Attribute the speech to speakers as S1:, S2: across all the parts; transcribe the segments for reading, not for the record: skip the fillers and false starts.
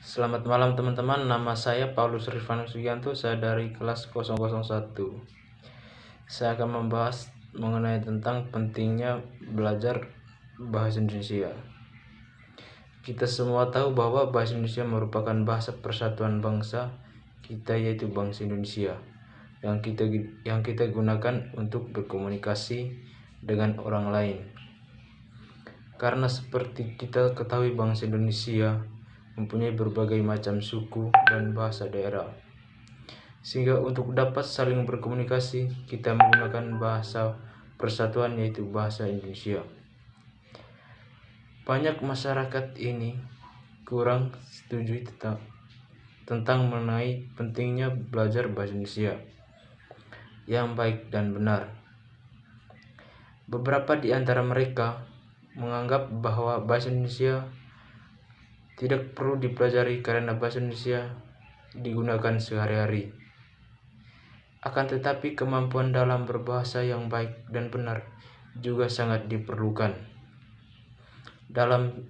S1: Selamat malam teman-teman, nama saya Paulus Rifanus Sugianto, saya dari kelas 001. Saya akan membahas mengenai tentang pentingnya belajar bahasa Indonesia. Kita semua tahu bahwa bahasa Indonesia merupakan bahasa persatuan bangsa kita, yaitu bangsa Indonesia, yang kita gunakan untuk berkomunikasi dengan orang lain. Karena seperti kita ketahui, bangsa Indonesia mempunyai berbagai macam suku dan bahasa daerah, sehingga untuk dapat saling berkomunikasi kita menggunakan bahasa persatuan, yaitu bahasa Indonesia. Banyak masyarakat ini kurang setuju tentang mengenai pentingnya belajar bahasa Indonesia yang baik dan benar. Beberapa di antara mereka menganggap bahwa bahasa Indonesia tidak perlu dipelajari karena bahasa Indonesia digunakan sehari-hari. Akan tetapi kemampuan dalam berbahasa yang baik dan benar juga sangat diperlukan. Dalam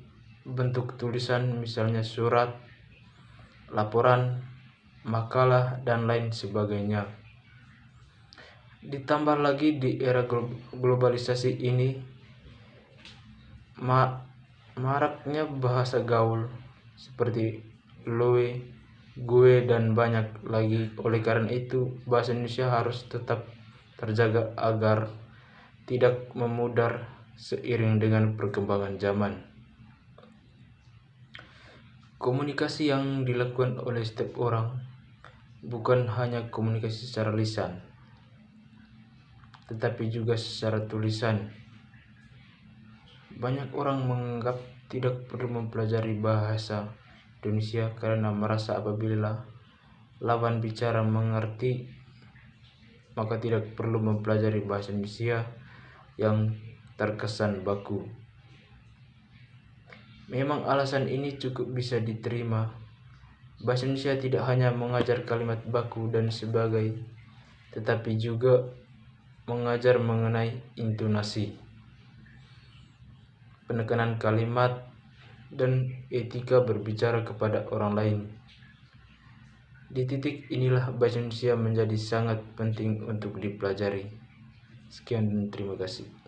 S1: bentuk tulisan, misalnya surat, laporan, makalah, dan lain sebagainya. Ditambah lagi di era globalisasi ini, maraknya bahasa gaul seperti loe, gue, dan banyak lagi. Oleh karena itu, bahasa Indonesia harus tetap terjaga agar tidak memudar seiring dengan perkembangan zaman. Komunikasi yang dilakukan oleh setiap orang bukan hanya komunikasi secara lisan, tetapi juga secara tulisan. Banyak orang menganggap tidak perlu mempelajari bahasa Indonesia karena merasa apabila lawan bicara mengerti, maka tidak perlu mempelajari bahasa Indonesia yang terkesan baku. Memang alasan ini cukup bisa diterima. Bahasa Indonesia tidak hanya mengajar kalimat baku dan sebagainya, tetapi juga mengajar mengenai intonasi, penekanan kalimat, dan etika berbicara kepada orang lain. Di titik inilah bahasa Indonesia menjadi sangat penting untuk dipelajari. Sekian dan terima kasih.